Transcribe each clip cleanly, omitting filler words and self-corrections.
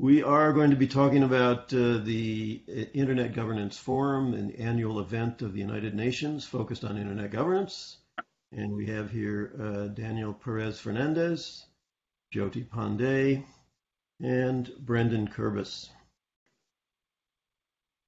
We are going to be talking about the Internet Governance Forum, an annual event of the United Nations focused on Internet governance. And we have here Daniel Perez Fernandez, Jyoti Pandey, and Brendan Kurbis.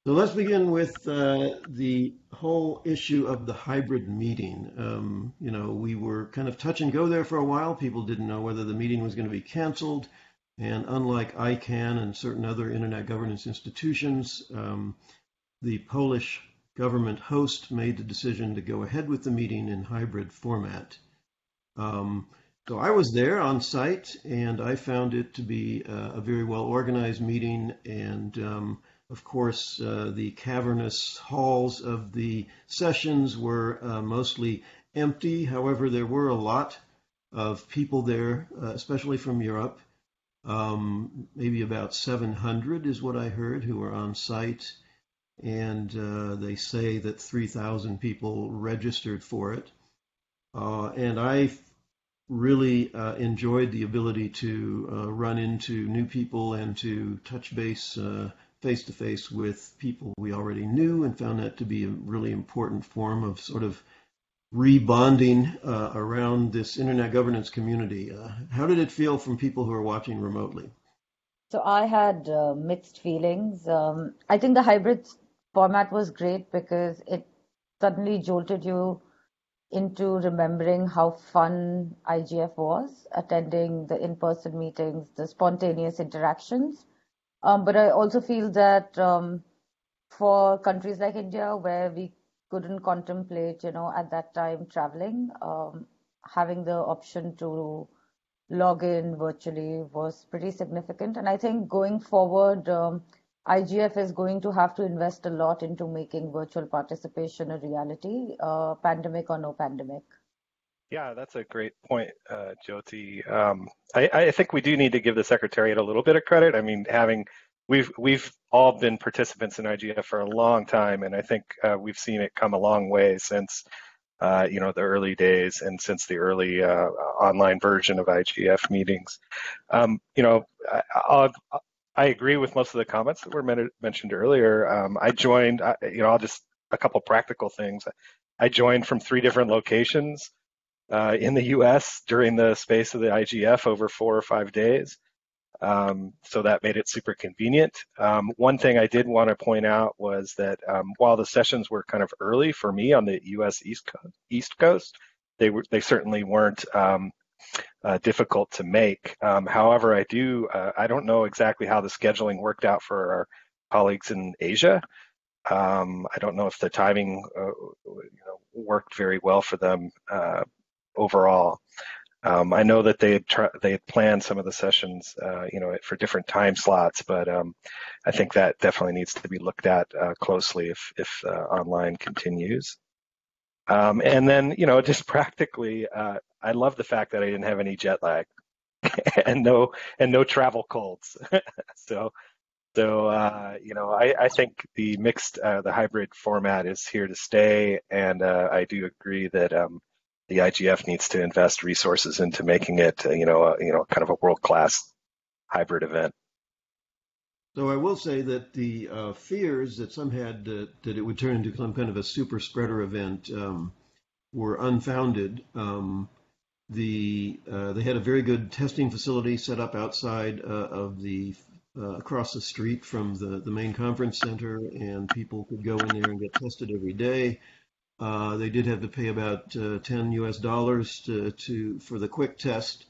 So let's begin with the whole issue of the hybrid meeting. We were kind of touch and go there for a while. People didn't know whether the meeting was going to be canceled. And unlike ICANN and certain other internet governance institutions, the Polish government host made the decision to go ahead with the meeting in hybrid format. So I was there on site, and I found it to be a very well organized meeting. And of course, the cavernous halls of the sessions were mostly empty. However, there were a lot of people there, especially from Europe. Maybe about 700 is what I heard who were on site. And they say that 3,000 people registered for it. And I really enjoyed the ability to run into new people and to touch base face-to-face with people we already knew, and found that to be a really important form of sort of rebonding around this internet governance community. How did it feel from people who are watching remotely? So I had mixed feelings. I think the hybrid format was great because it suddenly jolted you into remembering how fun IGF was, attending the in-person meetings, the spontaneous interactions. But I also feel that for countries like India, where we couldn't contemplate, at that time traveling, having the option to log in virtually was pretty significant. And I think going forward, IGF is going to have to invest a lot into making virtual participation a reality, pandemic or no pandemic. Yeah, that's a great point, Jyoti. I think we do need to give the Secretariat a little bit of credit. I mean, we've all been participants in IGF for a long time, and I think we've seen it come a long way since the early days and since the early online version of IGF meetings. I agree with most of the comments that were mentioned earlier. I joined, I'll just a couple practical things. I joined from 3 different locations in the U.S. during the space of the IGF over 4 or 5 days. So that made it super convenient. One thing I did want to point out was that while the sessions were kind of early for me on the U.S. East Coast, they certainly weren't difficult to make. However, I don't know exactly how the scheduling worked out for our colleagues in Asia. I don't know if the timing worked very well for them overall. I know that they had planned some of the sessions, for different time slots, but I think that definitely needs to be looked at closely if online continues. And then, just practically, I love the fact that I didn't have any jet lag and no travel colds. I think the hybrid format is here to stay, and I do agree that the IGF needs to invest resources into making it, kind of a world-class hybrid event. So I will say that the fears that some had that it would turn into some kind of a super spreader event were unfounded. They had a very good testing facility set up outside of across the street from the main conference center, and people could go in there and get tested every day. They did have to pay about $10 US for the quick test,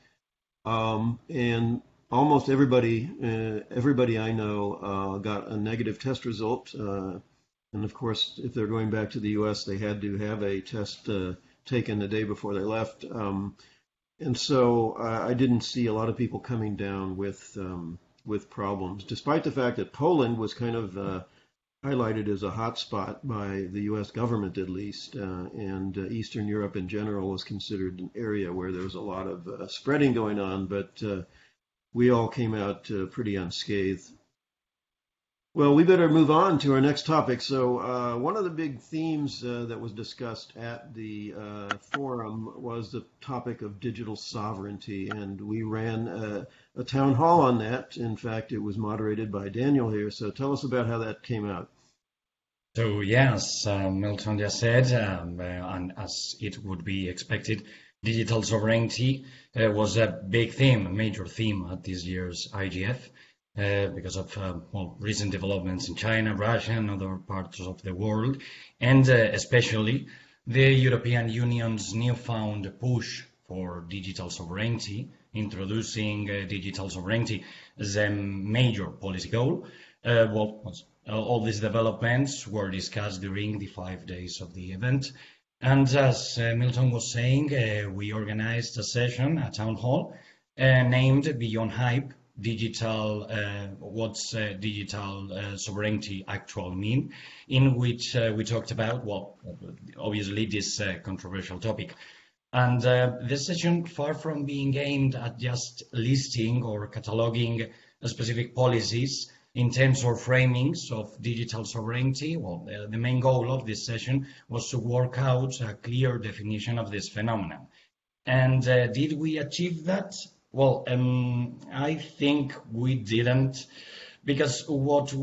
and almost everybody I know got a negative test result. And of course, if they're going back to the US, they had to have a test taken the day before they left. And so I didn't see a lot of people coming down with problems, despite the fact that Poland was kind of highlighted as a hotspot by the U.S. government, at least, and Eastern Europe in general was considered an area where there was a lot of spreading going on, but we all came out pretty unscathed. Well, we better move on to our next topic. So, one of the big themes that was discussed at the forum was the topic of digital sovereignty, and we ran a town hall on that. In fact, it was moderated by Daniel here. So, tell us about how that came out. So yes, Milton just said, and as it would be expected, digital sovereignty was a big theme, a major theme at this year's IGF, because of recent developments in China, Russia, and other parts of the world, and especially the European Union's newfound push for digital sovereignty, introducing digital sovereignty as a major policy goal. All these developments were discussed during the 5 days of the event. And as Milton was saying, we organized a session, a town hall, named Beyond Hype, what's digital sovereignty actually mean, in which we talked about, obviously this controversial topic. And this session, far from being aimed at just listing or cataloging specific policies in terms or framings of digital sovereignty, the main goal of this session was to work out a clear definition of this phenomenon. And did we achieve that? I think we didn't, because what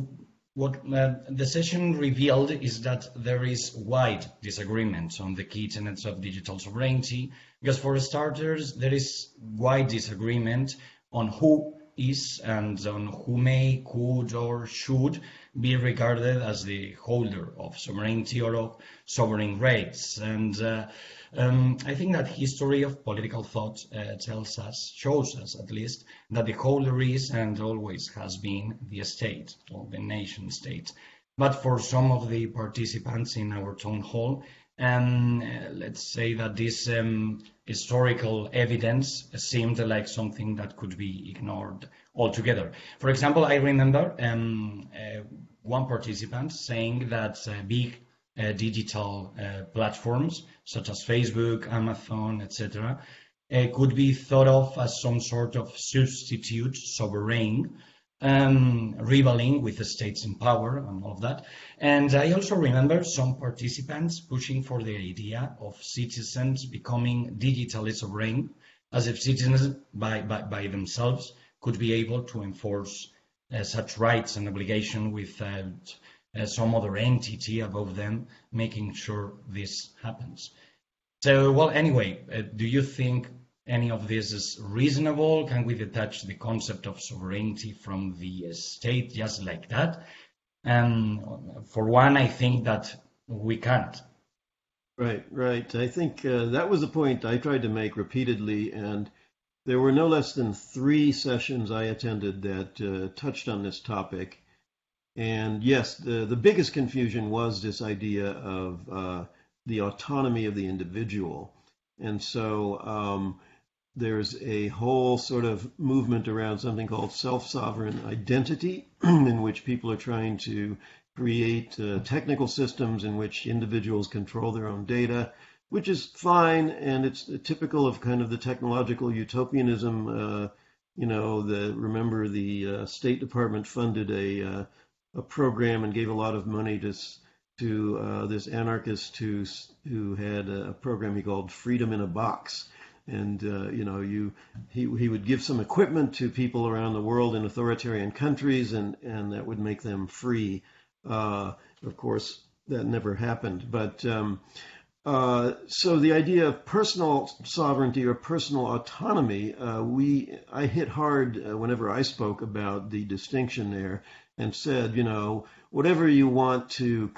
the session revealed is that there is wide disagreement on the key tenets of digital sovereignty, because for starters, there is wide disagreement on who is and on who may, could, or should be regarded as the holder of sovereignty or of sovereign rights. And I think that history of political thought shows us at least, that the holder is and always has been the state, or the nation state. But for some of the participants in our town hall, let's say that this historical evidence seemed like something that could be ignored altogether. For example, I remember one participant saying that big digital platforms such as Facebook, Amazon, etc., could be thought of as some sort of substitute sovereign, rivaling with the states in power and all of that. And I also remember some participants pushing for the idea of citizens becoming digitally sovereign, as if citizens by themselves could be able to enforce such rights and obligations without some other entity above them making sure this happens. So, anyway, do you think any of this is reasonable? Can we detach the concept of sovereignty from the state just like that? For one, I think that we can't. Right. I think that was the point I tried to make repeatedly, and there were no less than 3 sessions I attended that touched on this topic. And yes, the biggest confusion was this idea of the autonomy of the individual. And so there's a whole sort of movement around something called self-sovereign identity, in which people are trying to create technical systems in which individuals control their own data, which is fine, and it's typical of kind of the technological utopianism. Remember the State Department funded a program and gave a lot of money to this anarchist who had a program he called Freedom in a Box. And he would give some equipment to people around the world in authoritarian countries, and that would make them free. Of course, that never happened. But so the idea of personal sovereignty or personal autonomy, I hit hard whenever I spoke about the distinction there, and said, whatever you want to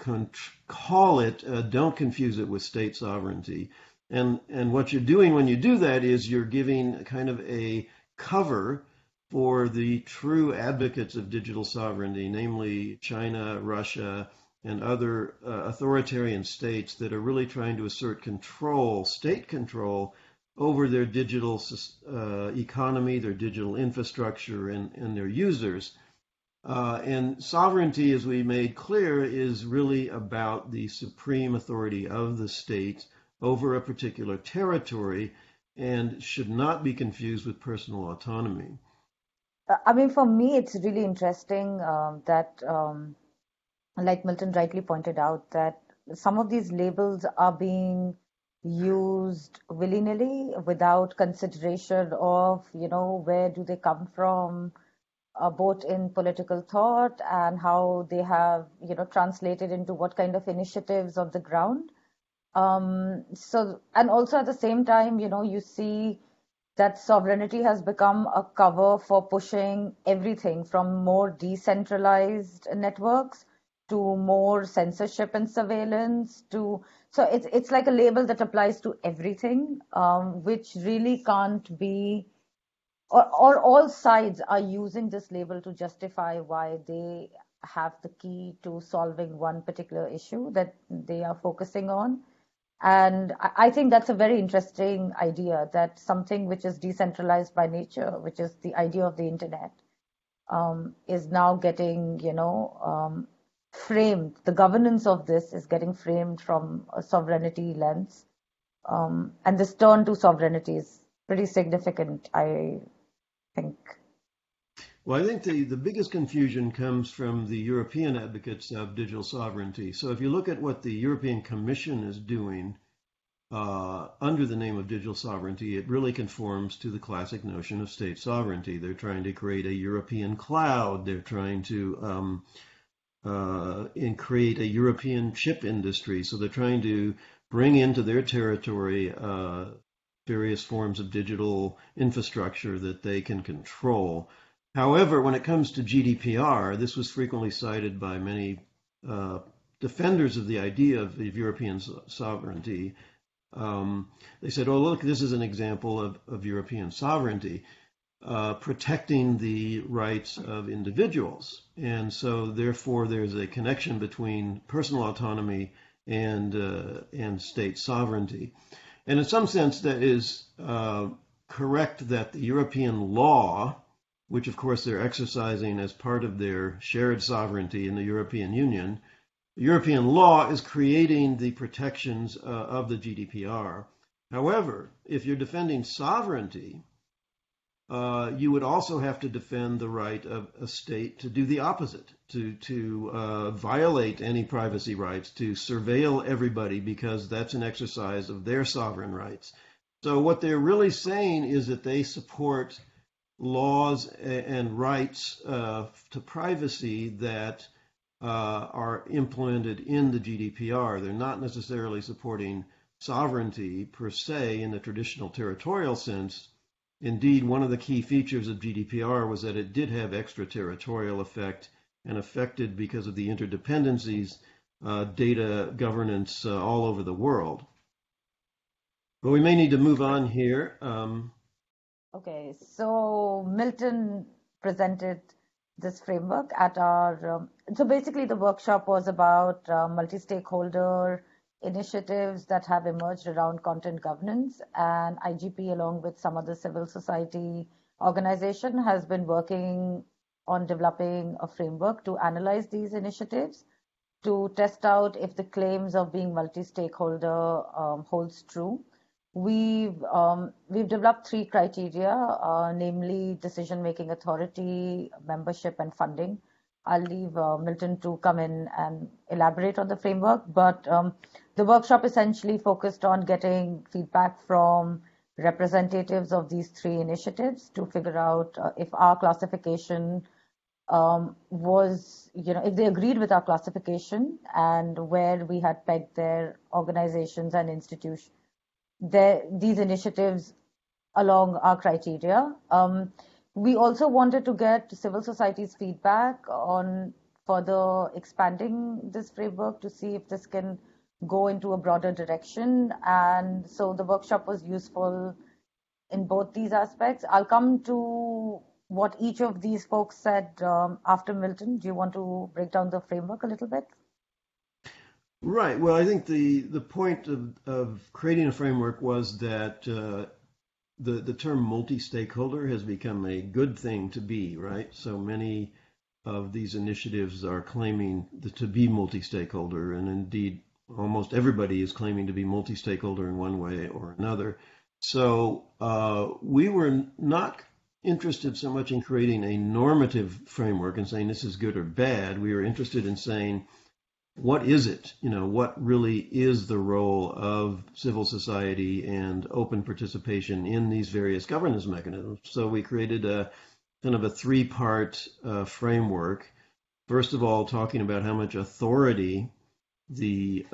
call it, don't confuse it with state sovereignty. And what you're doing when you do that is you're giving kind of a cover for the true advocates of digital sovereignty, namely China, Russia, and other authoritarian states that are really trying to assert state control over their digital economy, their digital infrastructure, and their users. And sovereignty, as we made clear, is really about the supreme authority of the state over a particular territory, and should not be confused with personal autonomy. I mean, for me, it's really interesting that, like Milton rightly pointed out, that some of these labels are being used willy-nilly without consideration of, where do they come from, both in political thought and how they have, translated into what kind of initiatives on the ground. And also at the same time, you see that sovereignty has become a cover for pushing everything from more decentralized networks to more censorship and surveillance so it's like a label that applies to everything, which really can't be, or all sides are using this label to justify why they have the key to solving one particular issue that they are focusing on. And I think that's a very interesting idea, that something which is decentralized by nature, which is the idea of the internet, is now getting, framed. The governance of this is getting framed from a sovereignty lens. And this turn to sovereignty is pretty significant, I think. Well, I think the biggest confusion comes from the European advocates of digital sovereignty. So if you look at what the European Commission is doing under the name of digital sovereignty, it really conforms to the classic notion of state sovereignty. They're trying to create a European cloud. They're trying to create a European chip industry. So they're trying to bring into their territory various forms of digital infrastructure that they can control. However, when it comes to GDPR, this was frequently cited by many defenders of the idea of European sovereignty. They said, oh, look, this is an example of European sovereignty, protecting the rights of individuals. And so, therefore, there's a connection between personal autonomy and state sovereignty. And in some sense, that is correct that the European law, which of course they're exercising as part of their shared sovereignty in the European Union, European law is creating the protections of the GDPR. However, if you're defending sovereignty, you would also have to defend the right of a state to do the opposite, to violate any privacy rights, to surveil everybody, because that's an exercise of their sovereign rights. So what they're really saying is that they support laws and rights to privacy that are implemented in the GDPR. They're not necessarily supporting sovereignty per se in the traditional territorial sense. Indeed, one of the key features of GDPR was that it did have extraterritorial effect and affected, because of the interdependencies, data governance all over the world. But we may need to move on here. Okay, so Milton presented this framework at our. So basically, the workshop was about multi-stakeholder initiatives that have emerged around content governance, and IGP, along with some other civil society organization, has been working on developing a framework to analyze these initiatives, to test out if the claims of being multi-stakeholder holds true. We've developed three criteria, namely decision-making authority, membership, and funding. I'll leave Milton to come in and elaborate on the framework, but the workshop essentially focused on getting feedback from representatives of these three initiatives to figure out if our classification was, if they agreed with our classification and where we had pegged their organizations and institutions, these initiatives along our criteria. We also wanted to get civil society's feedback on further expanding this framework to see if this can go into a broader direction. And so the workshop was useful in both these aspects. I'll come to what each of these folks said after Milton. Do you want to break down the framework a little bit? Right. Well, I think the point of creating a framework was that the term multi-stakeholder has become a good thing to be, right? So many of these initiatives are claiming to be multi-stakeholder, and indeed almost everybody is claiming to be multi-stakeholder in one way or another. So we were not interested so much in creating a normative framework and saying this is good or bad. We were interested in saying, what is it? What really is the role of civil society and open participation in these various governance mechanisms? So we created a kind of a three-part framework. First of all, talking about how much authority the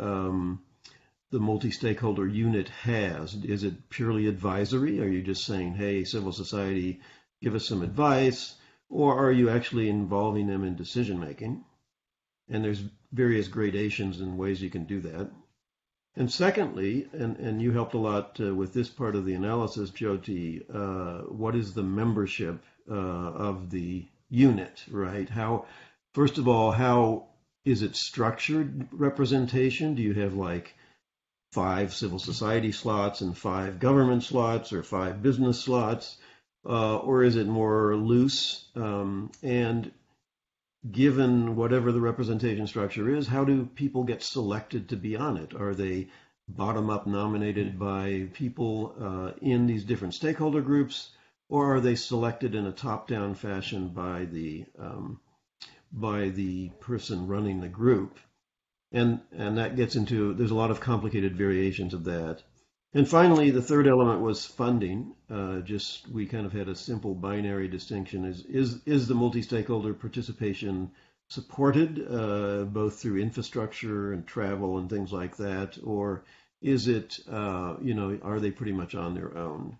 multi-stakeholder unit has. Is it purely advisory? Are you just saying, hey, civil society, give us some advice? Or are you actually involving them in decision making? And there's various gradations and ways you can do that. And secondly, and you helped a lot with this part of the analysis, Jyoti, what is the membership of the unit, right? First of all, how is it structured representation? Do you have like 5 civil society slots and 5 government slots or 5 business slots? Or is it more loose? And given whatever the representation structure is, how do people get selected to be on it? Are they bottom-up nominated by people in these different stakeholder groups, or are they selected in a top-down fashion by the person running the group? And that gets into, there's a lot of complicated variations of that. And finally, the third element was funding. We kind of had a simple binary distinction. Is the multi-stakeholder participation supported both through infrastructure and travel and things like that, or is it, are they pretty much on their own?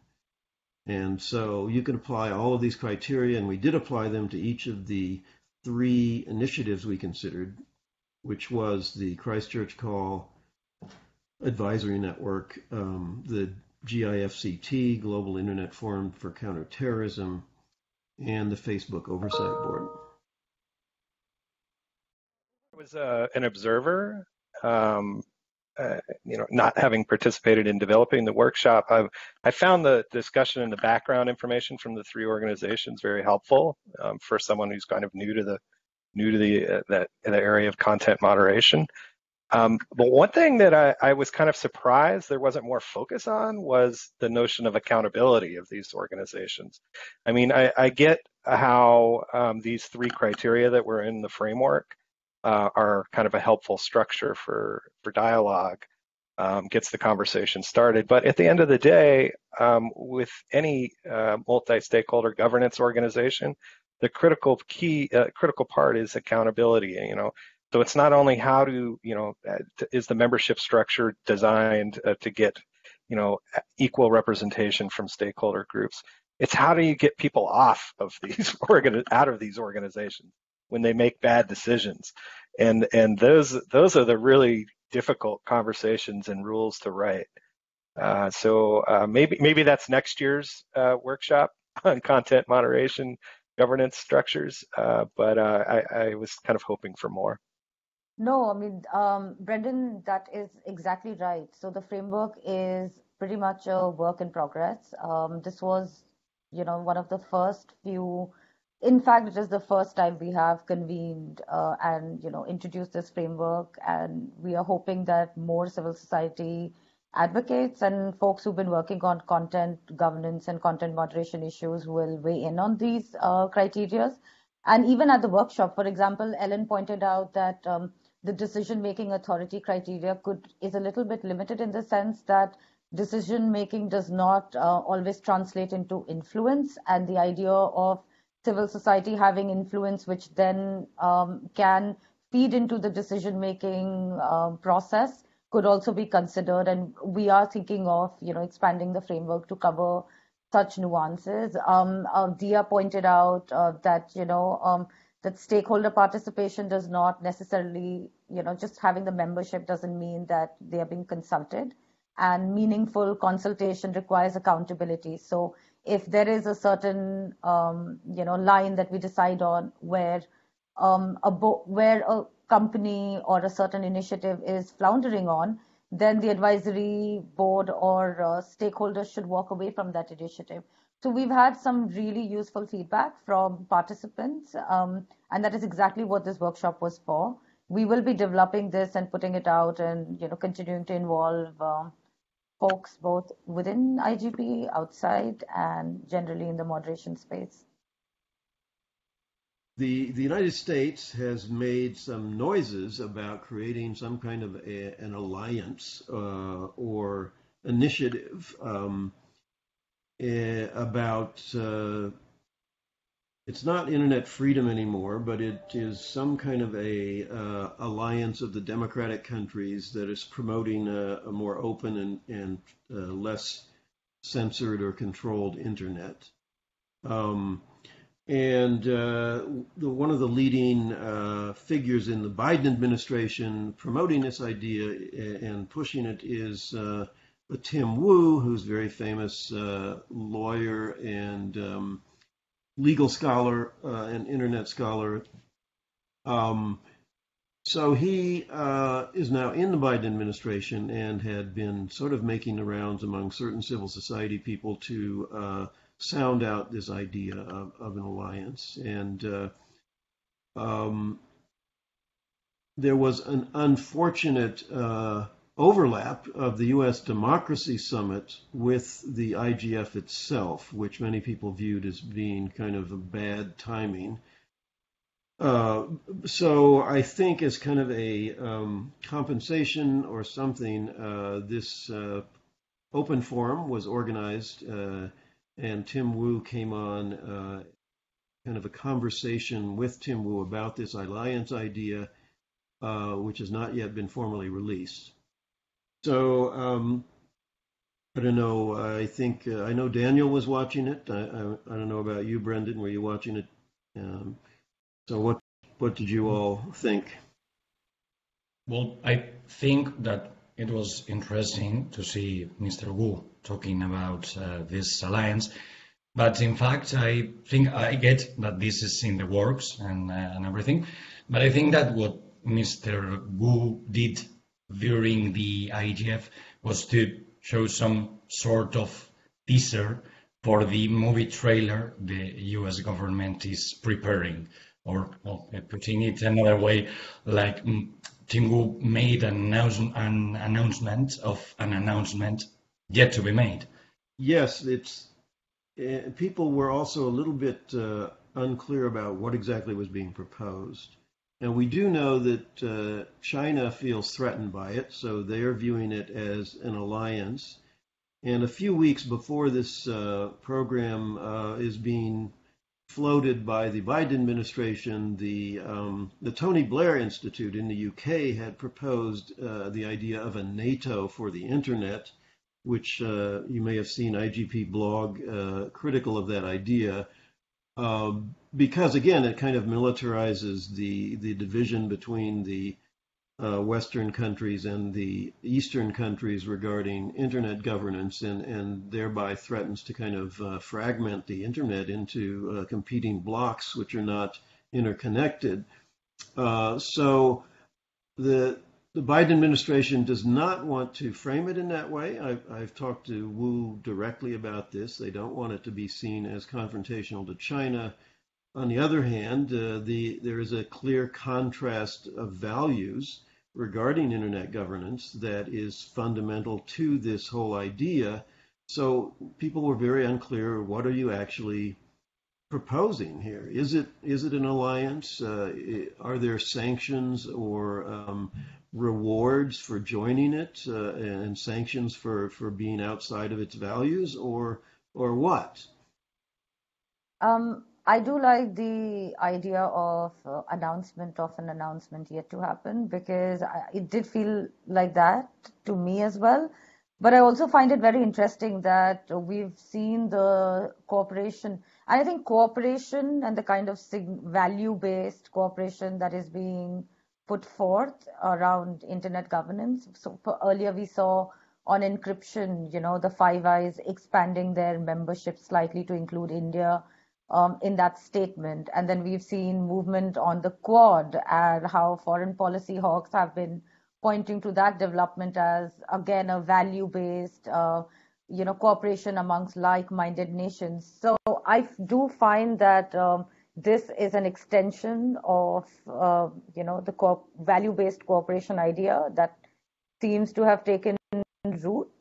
And so you can apply all of these criteria, and we did apply them to each of the 3 initiatives we considered, which was the Christchurch Call Advisory Network, the GIFCT, Global Internet Forum for Counterterrorism, and the Facebook Oversight Board. I was an observer, not having participated in developing the workshop. I found the discussion and the background information from the 3 organizations very helpful for someone who's kind of new to the area of content moderation. But one thing that I was kind of surprised there wasn't more focus on was the notion of accountability of these organizations. I mean, I get how these 3 criteria that were in the framework are kind of a helpful structure for dialogue, gets the conversation started. But at the end of the day, with any multi-stakeholder governance organization, the critical part is accountability. So it's not only how is the membership structure designed to get, equal representation from stakeholder groups. It's how do you get people off of these out of these organizations when they make bad decisions, and those are the really difficult conversations and rules to write. So maybe that's next year's workshop on content moderation governance structures, but I was kind of hoping for more. No, I mean, Brendan, that is exactly right. So the framework is pretty much a work in progress. This was, one of the first few. In fact, it is the first time we have convened and, introduced this framework, and we are hoping that more civil society advocates and folks who've been working on content governance and content moderation issues will weigh in on these criteria. And even at the workshop, for example, Ellen pointed out that the decision-making authority criteria is a little bit limited in the sense that decision-making does not always translate into influence, and the idea of civil society having influence, which then can feed into the decision-making process, could also be considered. And we are thinking of, expanding the framework to cover such nuances. Dia pointed out that, that stakeholder participation does not necessarily, just having the membership doesn't mean that they are being consulted. And meaningful consultation requires accountability. So if there is a certain, line that we decide on where a company or a certain initiative is floundering on, then the advisory board or stakeholders should walk away from that initiative. So we've had some really useful feedback from participants, and that is exactly what this workshop was for. We will be developing this and putting it out and, continuing to involve folks both within IGP, outside, and generally in the moderation space? The United States has made some noises about creating some kind of an alliance or initiative about it's not internet freedom anymore, but it is some kind of a alliance of the democratic countries that is promoting a more open and less censored or controlled internet. And one of the leading figures in the Biden administration promoting this idea and pushing it is Tim Wu, who's a very famous lawyer and legal scholar and internet scholar. So he is now in the Biden administration and had been sort of making the rounds among certain civil society people to sound out this idea of an alliance. And there was an unfortunate overlap of the U.S. Democracy Summit with the IGF itself, which many people viewed as being kind of a bad timing. So I think as kind of a compensation or something, this open forum was organized, and Tim Wu came on kind of a conversation with Tim Wu about this alliance idea, which has not yet been formally released. So I don't know. I think I know Daniel was watching it. I don't know about you, Brendan. Were you watching it? So what did you all think? Well, I think that it was interesting to see Mr. Wu talking about this alliance. But in fact, I think I get that this is in the works and everything. But I think that what Mr. Wu did during the IGF was to show some sort of teaser for the movie trailer the US government is preparing. Or well, putting it another way, like Tim Wu made an announcement of an announcement yet to be made. Yes, it's people were also a little bit unclear about what exactly was being proposed. And we do know that China feels threatened by it, so they are viewing it as an alliance. And a few weeks before this program is being floated by the Biden administration, the Tony Blair Institute in the UK had proposed the idea of a NATO for the internet, which you may have seen IGP blog critical of that idea. Because again, it kind of militarizes the division between the Western countries and the Eastern countries regarding internet governance, and thereby threatens to kind of fragment the internet into competing blocks which are not interconnected. So the Biden administration does not want to frame it in that way. I've talked to Wu directly about this. They don't want it to be seen as confrontational to China. On the other hand, there is a clear contrast of values regarding internet governance that is fundamental to this whole idea. So people were very unclear, what are you actually proposing here? Is it an alliance? Are there sanctions or rewards for joining it, and sanctions for being outside of its values, or what? I do like the idea of announcement of an announcement yet to happen, because it did feel like that to me as well. But I also find it very interesting that we've seen the cooperation. And I think cooperation and the kind of value-based cooperation that is being put forth around internet governance. So earlier we saw on encryption, the Five Eyes expanding their membership slightly to include India in that statement. And then we've seen movement on the Quad and how foreign policy hawks have been pointing to that development as, again, a value-based, cooperation amongst like-minded nations. So I do find that this is an extension of, the value-based cooperation idea that seems to have taken route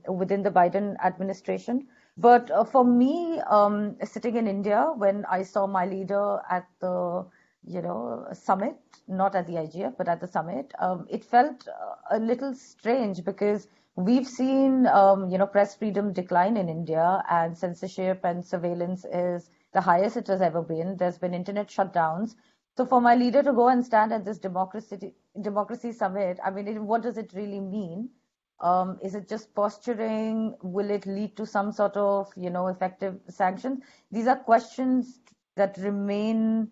within the Biden administration. But for me, sitting in India, when I saw my leader at the summit, not at the IGF, but at the summit, it felt a little strange because we've seen, press freedom decline in India, and censorship and surveillance is the highest it has ever been. There's been internet shutdowns. So for my leader to go and stand at this democracy summit, I mean, what does it really mean? Is it just posturing? Will it lead to some sort of, effective sanctions? These are questions that remain,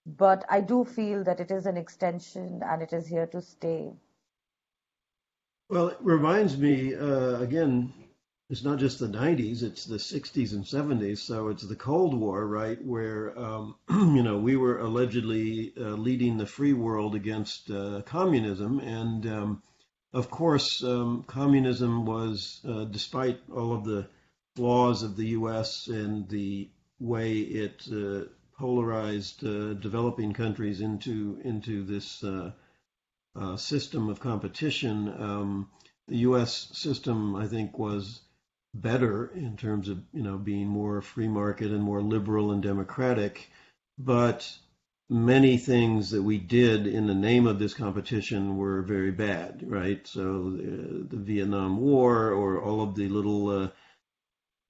but I do feel that it is an extension and it is here to stay. Well, it reminds me, again, it's not just the 90s, it's the 60s and 70s. So it's the Cold War, right, where, we were allegedly leading the free world against communism. And of course, communism was, despite all of the flaws of the U.S. and the way it polarized developing countries into this system of competition, the U.S. system, I think, was better in terms of being more free market and more liberal and democratic. But many things that we did in the name of this competition were very bad, right? So the Vietnam War, or all of the little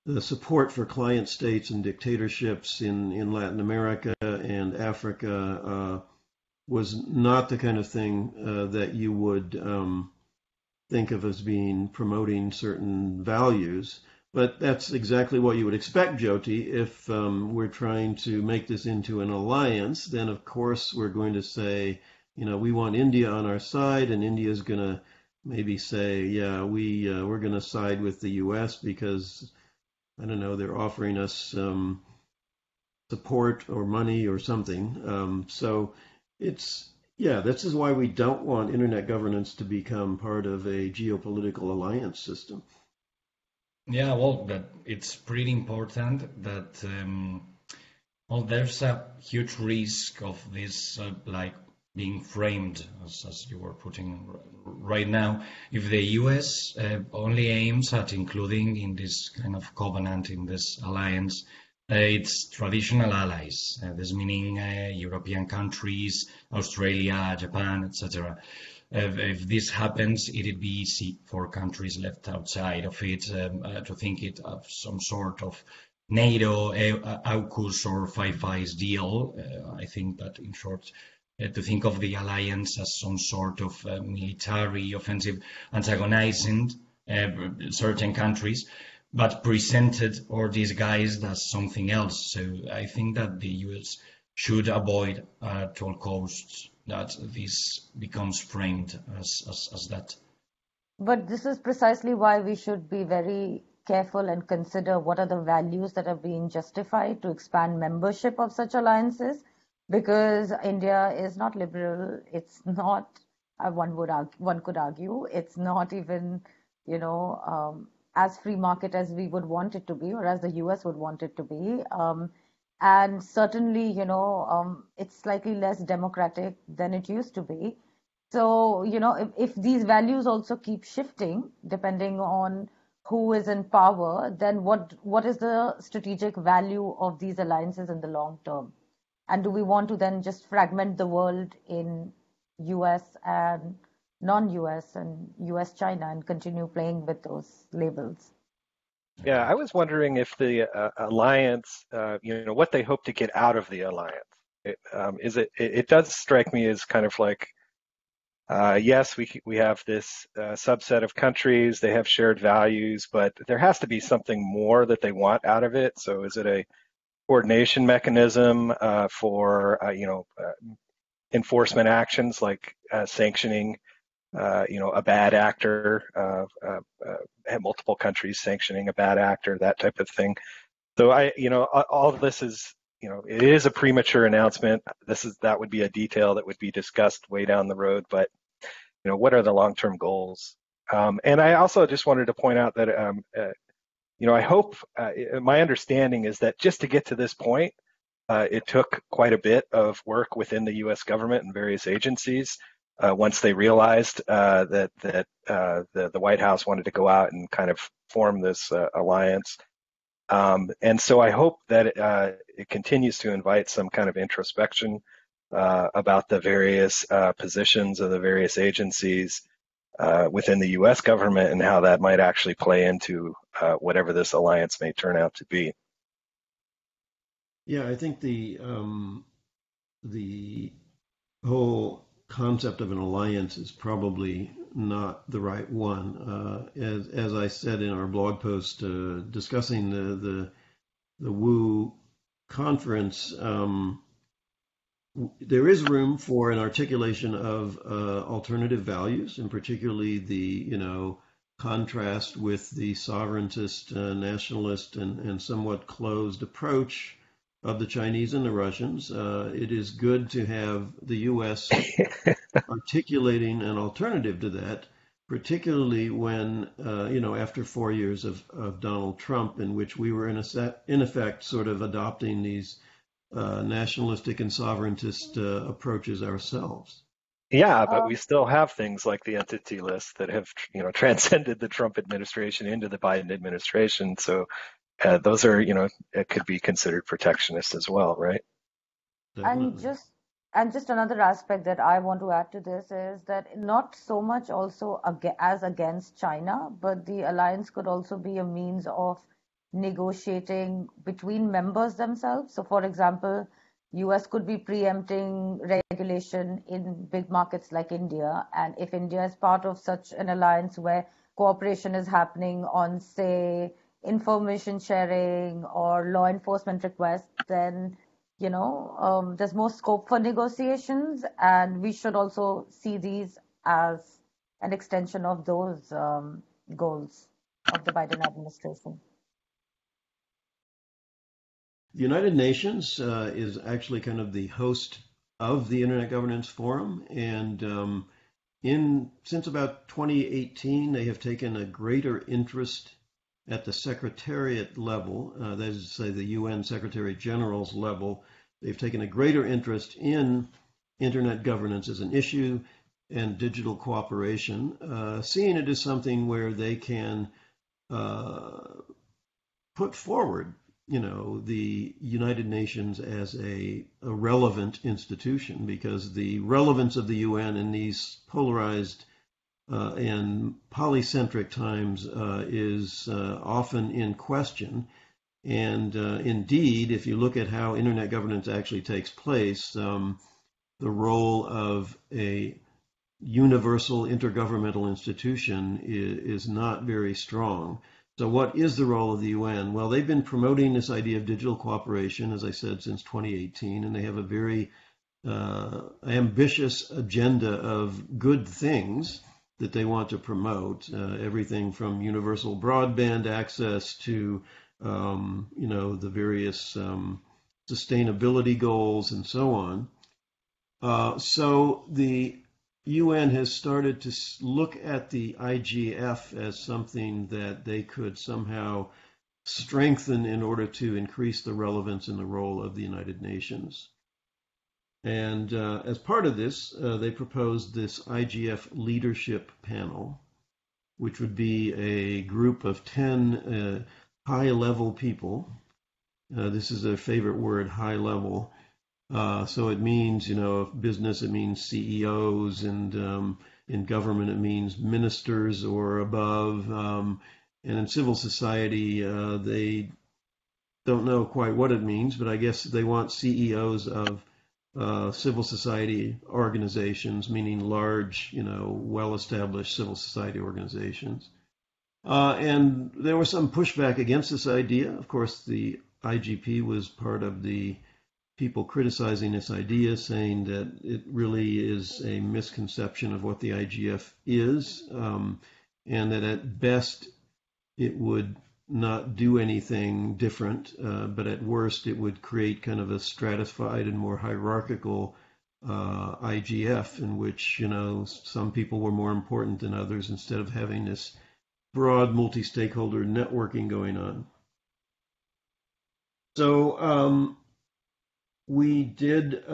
the support for client states and dictatorships in Latin America and Africa was not the kind of thing that you would think of as being promoting certain values. But that's exactly what you would expect, Jyoti. If we're trying to make this into an alliance, then of course we're going to say, we want India on our side, and India's going to maybe say, yeah, we're going to side with the U.S. because, I don't know, they're offering us support or money or something. So this is why we don't want internet governance to become part of a geopolitical alliance system. Yeah, well, it's pretty important that there's a huge risk of this being framed as you were putting right now. If the US only aims at including in this kind of covenant, in this alliance, its traditional allies, this meaning European countries, Australia, Japan, etc. If this happens, it'd be easy for countries left outside of it to think it of some sort of NATO, AUKUS, or Five Eyes deal. I think that, in short, to think of the alliance as some sort of military offensive antagonizing certain countries, but presented or disguised as something else. So I think that the US should avoid at all costs that this becomes framed as that. But this is precisely why we should be very careful and consider what are the values that are being justified to expand membership of such alliances, because India is not liberal. It's not, one could argue, it's not even, as free market as we would want it to be, or as the US would want it to be. And certainly, it's slightly less democratic than it used to be. So, if these values also keep shifting depending on who is in power, then what is the strategic value of these alliances in the long term? And do we want to then just fragment the world in US and non-US and US-China and continue playing with those labels? Yeah, I was wondering if the alliance, what they hope to get out of the alliance. It does strike me as kind of like, yes, we have this subset of countries, they have shared values, but there has to be something more that they want out of it. So is it a coordination mechanism for, enforcement actions like sanctioning a bad actor, multiple countries sanctioning a bad actor, that type of thing. So all of this is, it is a premature announcement. That would be a detail that would be discussed way down the road, but what are the long-term goals? And I also just wanted to point out that, I hope, my understanding is that just to get to this point, it took quite a bit of work within the U.S. government and various agencies once they realized that the White House wanted to go out and kind of form this alliance. And so I hope that it continues to invite some kind of introspection about the various positions of the various agencies within the U.S. government and how that might actually play into whatever this alliance may turn out to be. Yeah, I think the whole concept of an alliance is probably not the right one. As I said in our blog post discussing the Wu conference, there is room for an articulation of alternative values, and particularly the contrast with the sovereigntist, nationalist, and somewhat closed approach of the Chinese and the Russians. It is good to have the U.S. articulating an alternative to that, particularly when, after 4 years of Donald Trump, in which we were in effect sort of adopting these nationalistic and sovereigntist approaches ourselves. Yeah, but we still have things like the entity list that have, transcended the Trump administration into the Biden administration. So those are, it could be considered protectionist as well, right? Definitely. And just another aspect that I want to add to this is that not so much also as against China, but the alliance could also be a means of negotiating between members themselves. So, for example, US could be preempting regulation in big markets like India, and if India is part of such an alliance where cooperation is happening on, say, information sharing or law enforcement requests, then there's more scope for negotiations, and we should also see these as an extension of those goals of the Biden administration. The United Nations is actually kind of the host of the Internet Governance Forum, and since about 2018, they have taken a greater interest at the secretariat level, that is to say the UN Secretary General's level. They've taken a greater interest in Internet governance as an issue and digital cooperation, seeing it as something where they can put forward the United Nations as a relevant institution, because the relevance of the UN in these polarized and polycentric times is often in question. And indeed, if you look at how Internet governance actually takes place, the role of a universal intergovernmental institution is not very strong. So what is the role of the UN? Well, they've been promoting this idea of digital cooperation, as I said, since 2018, and they have a very ambitious agenda of good things that they want to promote, everything from universal broadband access to, the various sustainability goals and so on. So the UN has started to look at the IGF as something that they could somehow strengthen in order to increase the relevance and the role of the United Nations. And as part of this, they proposed this IGF leadership panel, which would be a group of 10 high-level people. This is their favorite word, high level. So it means, business, it means CEOs, and in government, it means ministers or above. And in civil society, they don't know quite what it means, but I guess they want CEOs of civil society organizations, meaning large, well-established civil society organizations. And there was some pushback against this idea. Of course, the IGP was part of the people criticizing this idea, saying that it really is a misconception of what the IGF is, and that at best it would not do anything different, but at worst it would create kind of a stratified and more hierarchical IGF in which, some people were more important than others instead of having this broad multi-stakeholder networking going on. So we did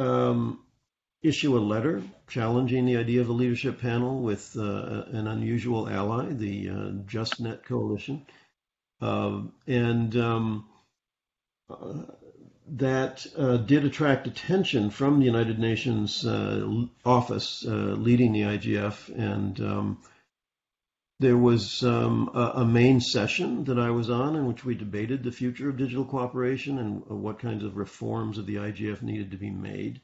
issue a letter challenging the idea of a leadership panel with an unusual ally, the JustNet Coalition. And that did attract attention from the United Nations office leading the IGF. And there was a main session that I was on in which we debated the future of digital cooperation and what kinds of reforms of the IGF needed to be made.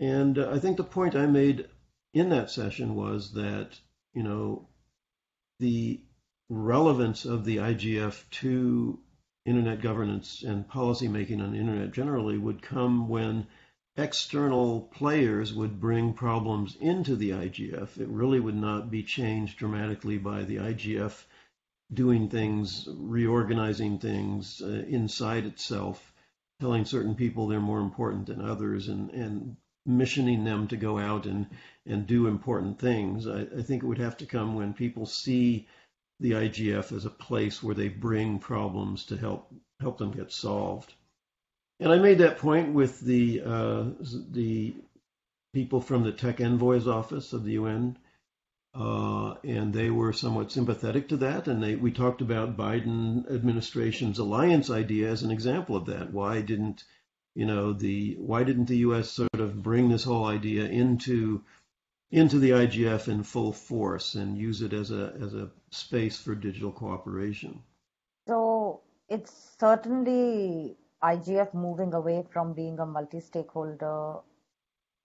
And I think the point I made in that session was that, you know, the relevance of the IGF to internet governance and policy making on the internet generally would come when external players would bring problems into the IGF. It really would not be changed dramatically by the IGF doing things, reorganizing things inside itself, telling certain people they're more important than others, and missioning them to go out and do important things. I think it would have to come when people see the IGF as a place where they bring problems to help them get solved. And I made that point with the people from the Tech Envoy's office of the UN, and they were somewhat sympathetic to that. And we talked about Biden administration's alliance idea as an example of that. Why didn't the U.S. sort of bring this whole idea into the IGF in full force and use it as a space for digital cooperation? So it's certainly IGF moving away from being a multi-stakeholder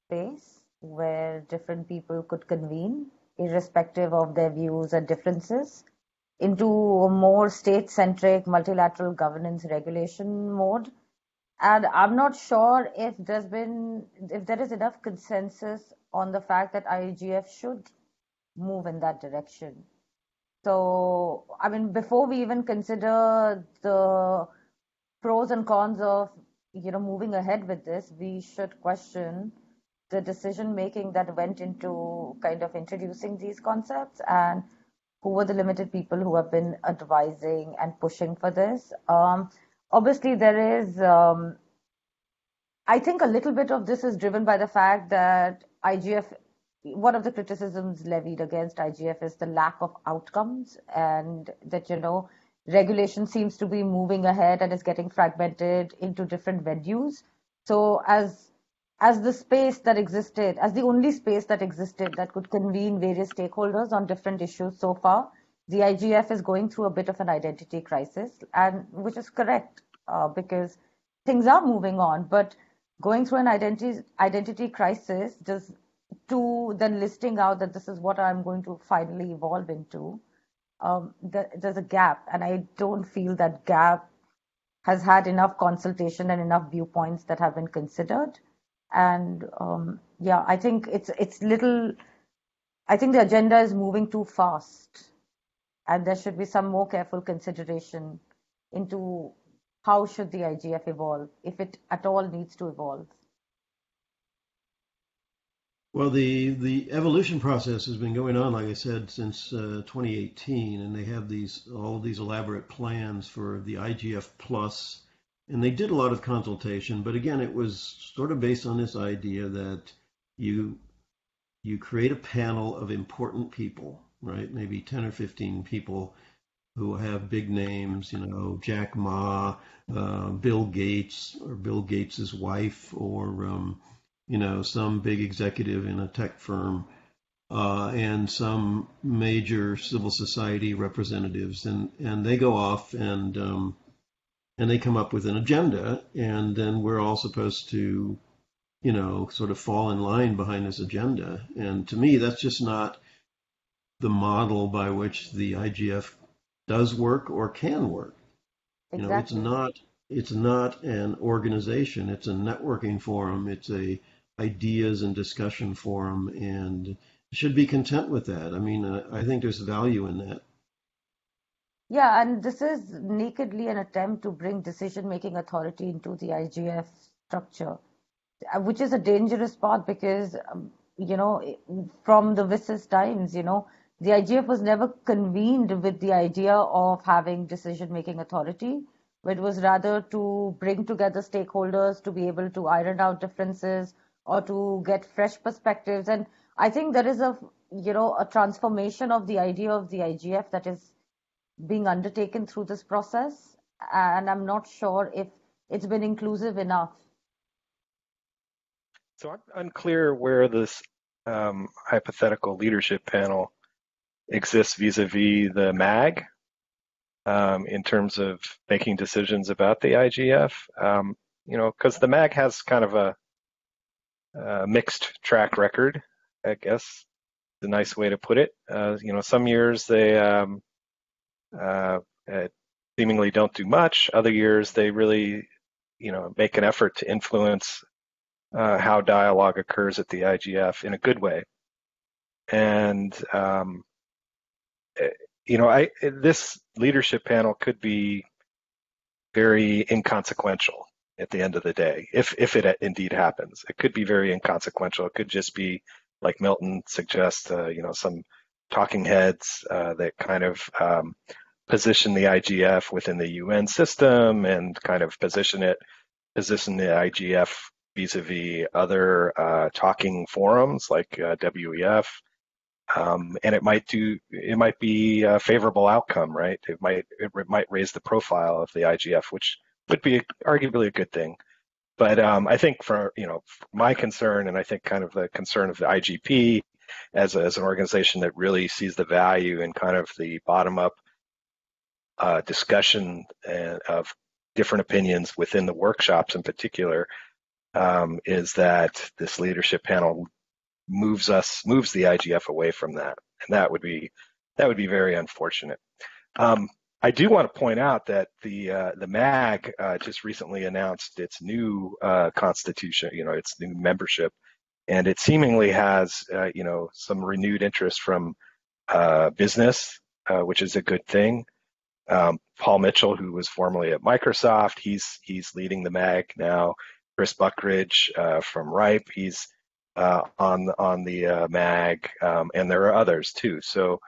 space where different people could convene, irrespective of their views and differences, into a more state-centric multilateral governance regulation mode. And I'm not sure if there is enough consensus on the fact that IGF should move in that direction. So, I mean, before we even consider the pros and cons of, moving ahead with this, we should question the decision making that went into kind of introducing these concepts and who were the limited people who have been advising and pushing for this. Obviously, there is, I think a little bit of this is driven by the fact that IGF, one of the criticisms levied against IGF is the lack of outcomes, and that, regulation seems to be moving ahead and is getting fragmented into different venues. So as the space that existed, as the only space that existed that could convene various stakeholders on different issues so far, the IGF is going through a bit of an identity crisis, and which is correct because things are moving on. But going through an identity crisis, just to then listing out that this is what I'm going to finally evolve into, there's a gap, and I don't feel that gap has had enough consultation and enough viewpoints that have been considered. And I think it's little. I think the agenda is moving too fast, and there should be some more careful consideration into how should the IGF evolve, if it at all needs to evolve. Well, the evolution process has been going on, like I said, since 2018, and they have all these elaborate plans for the IGF Plus, and they did a lot of consultation. But again, it was sort of based on this idea that you create a panel of important people, right? Maybe 10 or 15 people who have big names, Jack Ma, Bill Gates, or Bill Gates's wife, or some big executive in a tech firm, and some major civil society representatives, and they go off and they come up with an agenda, and then we're all supposed to, sort of fall in line behind this agenda. And to me, that's just not the model by which the IGF does work or can work. Exactly. It's not an organization. It's a networking forum. It's a ideas and discussion forum, and should be content with that. I mean, I think there's value in that. Yeah, and this is nakedly an attempt to bring decision-making authority into the IGF structure, which is a dangerous part because, from the WSIS times, the IGF was never convened with the idea of having decision-making authority, but it was rather to bring together stakeholders to be able to iron out differences, or to get fresh perspectives. And I think there is a transformation of the idea of the IGF that is being undertaken through this process. And I'm not sure if it's been inclusive enough. So I'm unclear where this hypothetical leadership panel exists vis-a-vis the MAG in terms of making decisions about the IGF. Because the MAG has kind of a mixed track record, I guess, the nice way to put it. Some years they seemingly don't do much. Other years they really, make an effort to influence how dialogue occurs at the IGF in a good way. And this leadership panel could be very inconsequential at the end of the day, if it indeed happens. It could be very inconsequential. It could just be, like Milton suggests, some talking heads that kind of position the IGF within the UN system and kind of position the IGF vis-a-vis other talking forums like WEF. And it might be a favorable outcome, right? It might raise the profile of the IGF, which would be arguably a good thing. But I think for my concern, and I think kind of the concern of the IGP as an organization that really sees the value in kind of the bottom-up discussion of different opinions within the workshops in particular, is that this leadership panel moves the IGF away from that, and that would be very unfortunate. I do want to point out that the MAG just recently announced its new constitution, its new membership, and it seemingly has some renewed interest from business, which is a good thing. Paul Mitchell, who was formerly at Microsoft, he's leading the MAG now. Chris Buckridge from RIPE, he's on the MAG, and there are others too. So,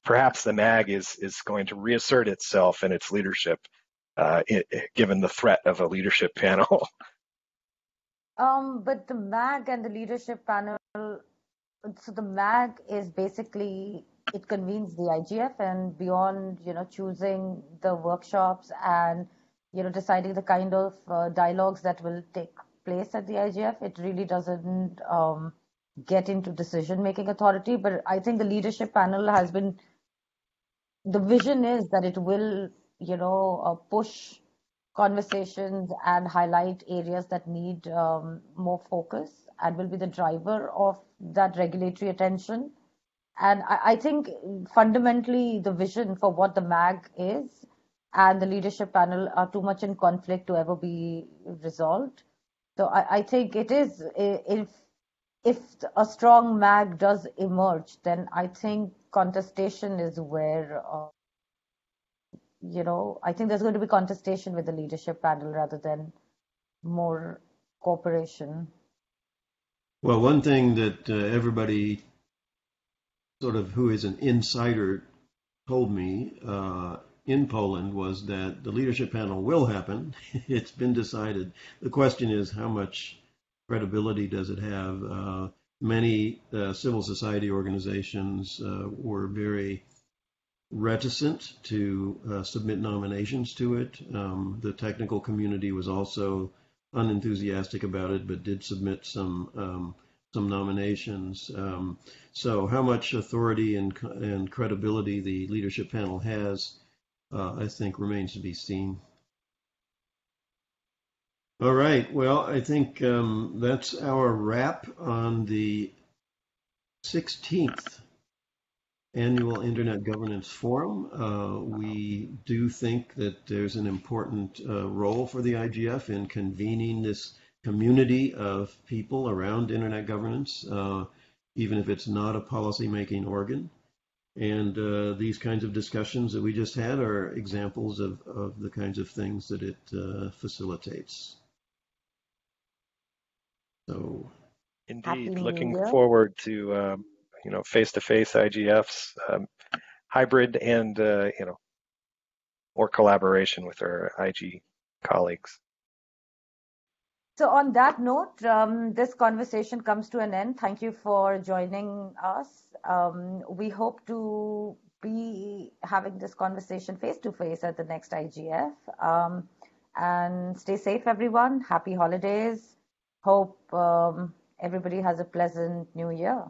perhaps the MAG is going to reassert itself in its leadership, given the threat of a leadership panel. But the MAG and the leadership panel, so the MAG is basically, it convenes the IGF, and beyond, choosing the workshops and, deciding the kind of dialogues that will take place at the IGF, it really doesn't get into decision-making authority. But I think the leadership panel the vision is that it will, push conversations and highlight areas that need more focus, and will be the driver of that regulatory attention. And I think fundamentally the vision for what the MAG is and the leadership panel are too much in conflict to ever be resolved. So I think it is, if a strong MAG does emerge, then I think contestation is where, I think there's going to be contestation with the leadership panel rather than more cooperation. Well, one thing that everybody sort of who is an insider told me in Poland was that the leadership panel will happen. It's been decided. The question is, how much credibility does it have? Many civil society organizations were very reticent to submit nominations to it. The technical community was also unenthusiastic about it, but did submit some nominations. So how much authority and credibility the leadership panel has, I think, remains to be seen. All right. Well, I think that's our wrap on the 16th Annual Internet Governance Forum. We do think that there's an important role for the IGF in convening this community of people around internet governance, even if it's not a policy-making organ. And these kinds of discussions that we just had are examples of the kinds of things that it facilitates. So, Indeed, looking forward to face-to-face IGFs, hybrid, and more collaboration with our IG colleagues. So on that note, this conversation comes to an end. Thank you for joining us. We hope to be having this conversation face to face at the next IGF. And stay safe, everyone. Happy holidays. Hope everybody has a pleasant new year.